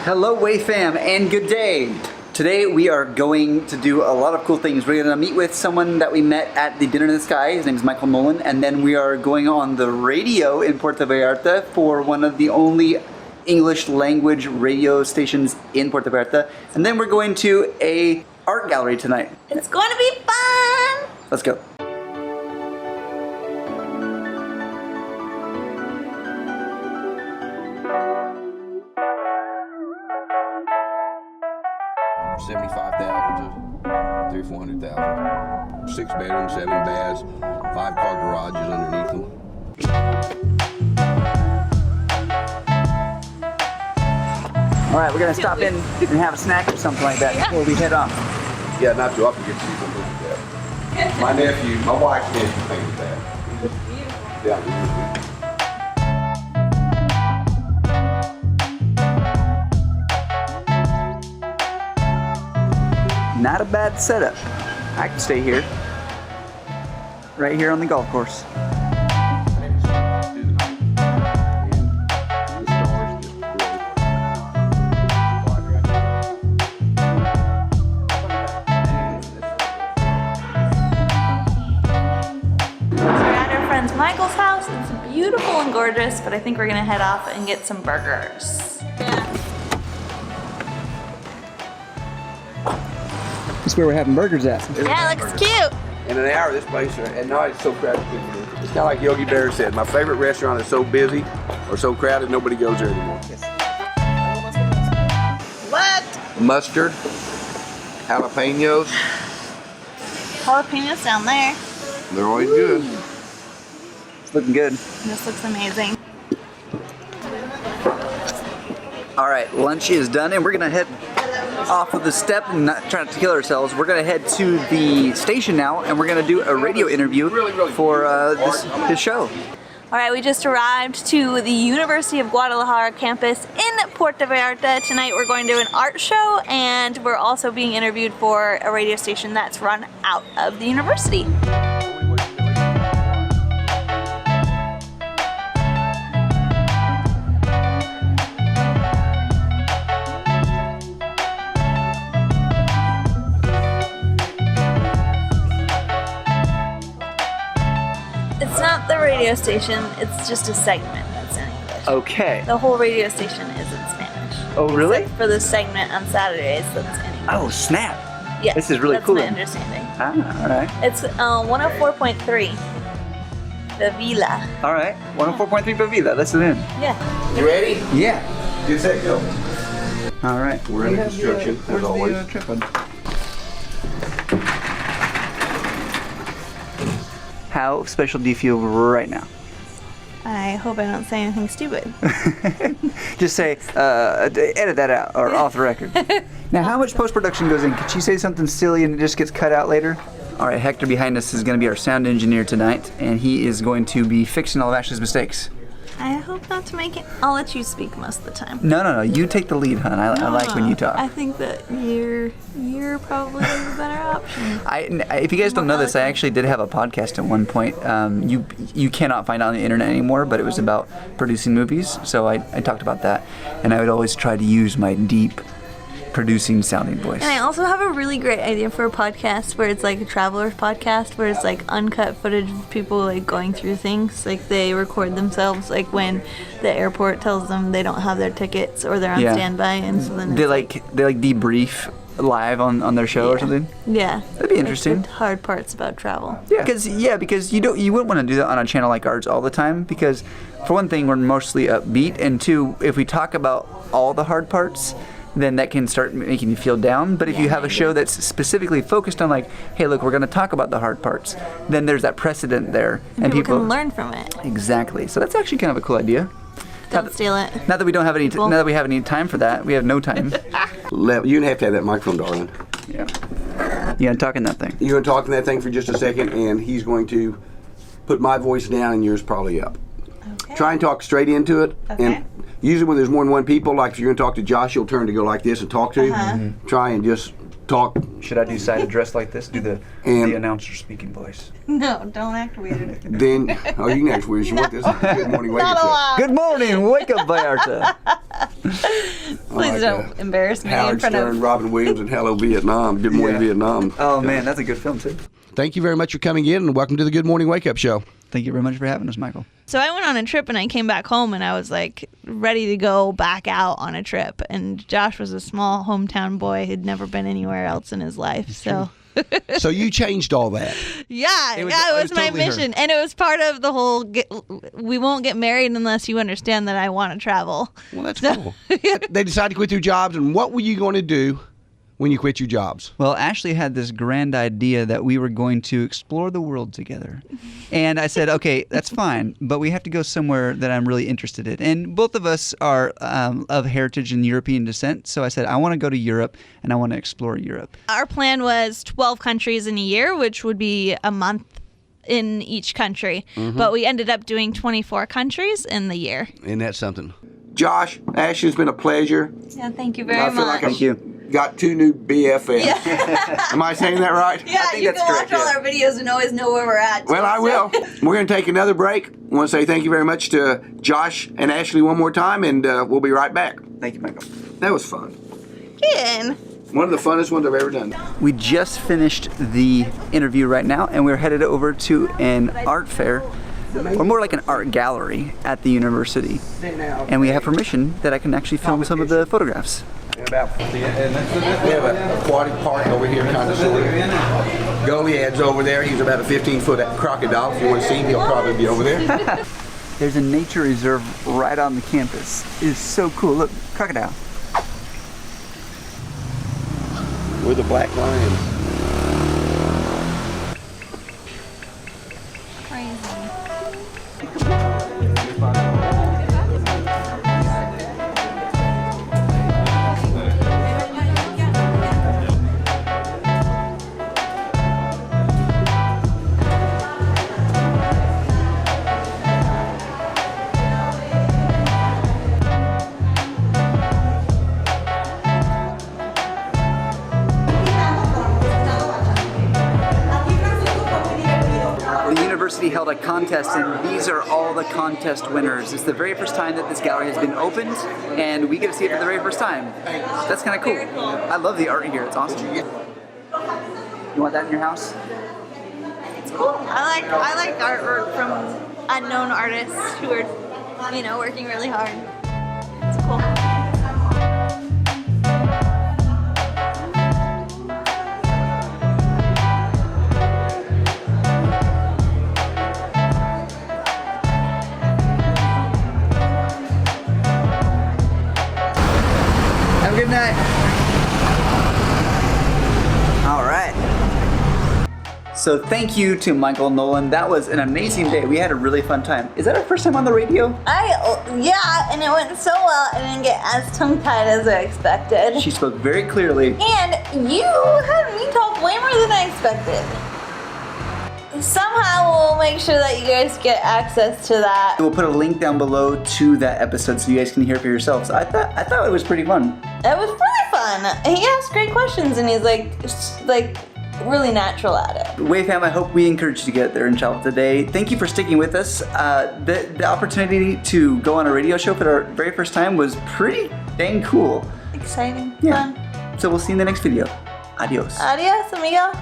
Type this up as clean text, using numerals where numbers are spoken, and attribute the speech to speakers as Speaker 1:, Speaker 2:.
Speaker 1: Hello Way fam and good day. Today we are going to do a lot of cool things. We're going to meet with someone that we met at the Dinner in the Sky. His name is Michael Nolan, and then we are going on the radio in Puerto Vallarta for one of the only English language radio stations in Puerto Vallarta. And then we're going to a art gallery tonight.
Speaker 2: It's going to be fun!
Speaker 1: Let's go.
Speaker 3: $75,000 to $300,000-$400,000. 6 bedrooms, 7 baths, 5-car garages underneath them.
Speaker 1: All right, we're gonna stop in and have a snack or something like that before we head off.
Speaker 3: Yeah, not too often you get to see something like that. My nephew, my wife's nephew painted that. Beautiful. Yeah.
Speaker 1: Not a bad setup. I can stay here. Right here on the golf course.
Speaker 2: Michael's house. It's beautiful and gorgeous, but I think we're gonna head off and get some burgers. Yeah.
Speaker 1: That's where we're having burgers at.
Speaker 2: Yeah, it looks cute.
Speaker 3: In an hour, this place, at night, it's so crowded. It's kind of like Yogi Bear said, my favorite restaurant is so busy or so crowded, nobody goes there anymore.
Speaker 2: What?
Speaker 3: Mustard, jalapenos.
Speaker 2: Jalapenos down there.
Speaker 3: They're always good.
Speaker 1: It's looking good.
Speaker 2: This looks amazing.
Speaker 1: All right, lunch is done and we're gonna head off of the step and not trying to kill ourselves. We're gonna head to the station now and we're gonna do a radio interview for this show.
Speaker 2: All right, we just arrived to the University of Guadalajara campus in Puerto Vallarta. Tonight we're going to an art show and we're also being interviewed for a radio station that's run out of the university. It's not the radio station, it's just a segment that's in English.
Speaker 1: Okay.
Speaker 2: The whole radio station is in Spanish.
Speaker 1: Oh, really?
Speaker 2: Except for the segment on Saturdays that's in English.
Speaker 1: Oh, snap.
Speaker 2: Yeah,
Speaker 1: this is really cool.
Speaker 2: That's my understanding.
Speaker 1: Ah, all right.
Speaker 2: It's 104.3. The Villa.
Speaker 1: All right, 104.3 Bavila, listen in.
Speaker 2: Yeah.
Speaker 3: You ready?
Speaker 1: Yeah.
Speaker 3: Get set, go.
Speaker 1: All right.
Speaker 3: We're in construction, as always.
Speaker 1: How special do you feel right now?
Speaker 2: I hope I don't say anything stupid.
Speaker 1: Just say, edit that out, or off the record. Now, how much post-production goes in? Could she say something silly and it just gets cut out later? All right, Hector behind us is going to be our sound engineer tonight, and he is going to be fixing all of Ashley's mistakes.
Speaker 2: I hope not to make it. I'll let you speak most of the time.
Speaker 1: No, you take the lead, hon. I like when you talk.
Speaker 2: I think that you're probably the better option.
Speaker 1: If you guys don't know this, I actually did have a podcast at one point. You cannot find it on the internet anymore, but it was about producing movies. So I talked about that, and I would always try to use my deep producing sounding voice.
Speaker 2: And I also have a really great idea for a podcast where it's like a traveler's podcast where it's like uncut footage of people like going through things. Like they record themselves like when the airport tells them they don't have their tickets or they're on standby, and so then
Speaker 1: they debrief live on their show or something.
Speaker 2: Yeah,
Speaker 1: that'd be interesting.
Speaker 2: Like the hard parts about travel.
Speaker 1: Yeah, because you wouldn't want to do that on a channel like ours all the time, because for one thing we're mostly upbeat, and two, if we talk about all the hard parts, then that can start making you feel down. But if you have a show that's specifically focused on like, hey, look, we're going to talk about the hard parts, then there's that precedent there, and people
Speaker 2: can learn from it.
Speaker 1: Exactly. So that's actually kind of a cool idea.
Speaker 2: Don't steal it.
Speaker 1: Not that we don't have any. Now that we have any time for that, we have no time.
Speaker 3: You're gonna have to have that microphone, darling.
Speaker 1: Yeah. You gonna talk in that thing?
Speaker 3: You're gonna talk in that thing for just a second, and he's going to put my voice down and yours probably up. Okay. Try and talk straight into it.
Speaker 2: Okay.
Speaker 3: And usually when there's more than one people, like if you're gonna talk to Josh, you'll turn to go like this and talk to you. Try and just talk.
Speaker 1: Should I do side address like this? Do the announcer speaking voice?
Speaker 2: No, don't act weird.
Speaker 3: Then, you can act weird. You want this? Good morning, wake up.
Speaker 1: Good morning, wake up, Vallarta.
Speaker 2: Please don't embarrass me
Speaker 3: Howard
Speaker 2: in front
Speaker 3: Stern,
Speaker 2: of.
Speaker 3: Robin Williams, and Hello Vietnam. Good morning, Vietnam.
Speaker 1: Oh man, that's a good film too.
Speaker 3: Thank you very much for coming in, and welcome to the Good Morning Wake Up Show.
Speaker 1: Thank you very much for having us, Michael.
Speaker 2: So I went on a trip and I came back home and I was like ready to go back out on a trip. And Josh was a small hometown boy who'd never been anywhere else in his life. So.
Speaker 3: So you changed all that.
Speaker 2: Yeah, it was my
Speaker 3: totally
Speaker 2: mission. And it was part of the whole, we won't get married unless you understand that I want to travel.
Speaker 3: Well, that's cool. They decided to quit their jobs, and what were you going to do when you quit your jobs?
Speaker 1: Well, Ashley had this grand idea that we were going to explore the world together. And I said, okay, that's fine, but we have to go somewhere that I'm really interested in. And both of us are of heritage and European descent. So I said, I want to go to Europe and I want to explore Europe.
Speaker 2: Our plan was 12 countries in a year, which would be a month in each country. But we ended up doing 24 countries in the year.
Speaker 3: Isn't that something? Josh, Ashley, it's been a pleasure.
Speaker 2: Yeah, thank you very
Speaker 3: I feel
Speaker 2: much.
Speaker 3: like
Speaker 1: Thank you.
Speaker 3: got 2 new BFFs.
Speaker 2: Yeah.
Speaker 3: Am I saying that right?
Speaker 2: Yeah,
Speaker 1: think
Speaker 2: you
Speaker 1: that's
Speaker 2: can watch
Speaker 1: correct,
Speaker 2: all our videos and always know where we're at.
Speaker 3: Well, I will. We're going to take another break. I want to say thank you very much to Josh and Ashley one more time, and we'll be right back.
Speaker 1: Thank you, Michael.
Speaker 3: That was fun.
Speaker 2: Ken.
Speaker 3: One of the funnest ones I've ever done.
Speaker 1: We just finished the interview right now, and we're headed over to an art fair, or more like an art gallery at the university. And we have permission that I can actually film some of the photographs.
Speaker 3: We have an aquatic park over here, kind of sort of. Goliad's over there. He's about a 15-foot crocodile. If you want to see him, he'll probably be over there.
Speaker 1: There's a nature reserve right on the campus. It is so cool. Look, crocodile.
Speaker 3: We're the black lions.
Speaker 1: The university held a contest, and these are all the contest winners. It's the very first time that this gallery has been opened, and we get to see it for the very first time. That's kind of cool. I love the art here. It's awesome. You want that in your house?
Speaker 2: It's cool. I like artwork from unknown artists who are, working really hard. It's cool.
Speaker 1: Have a good night. All right. So thank you to Michael Nolan. That was an amazing day. We had a really fun time. Is that our first time on the radio?
Speaker 2: Yeah, and it went so well. I didn't get as tongue-tied as I expected.
Speaker 1: She spoke very clearly.
Speaker 2: And you had me talk way more than I expected. Somehow we'll make sure that you guys get access to that.
Speaker 1: We'll put a link down below to that episode so you guys can hear for yourselves. I thought it was pretty fun.
Speaker 2: It was really fun. He asked great questions and he's like really natural at it.
Speaker 1: Wave fam, I hope we encourage you to get there and travel today. Thank you for sticking with us. The opportunity to go on a radio show for our very first time was pretty dang cool.
Speaker 2: Exciting.
Speaker 1: Yeah.
Speaker 2: Fun.
Speaker 1: So we'll see you in the next video. Adios.
Speaker 2: Adios, amigo.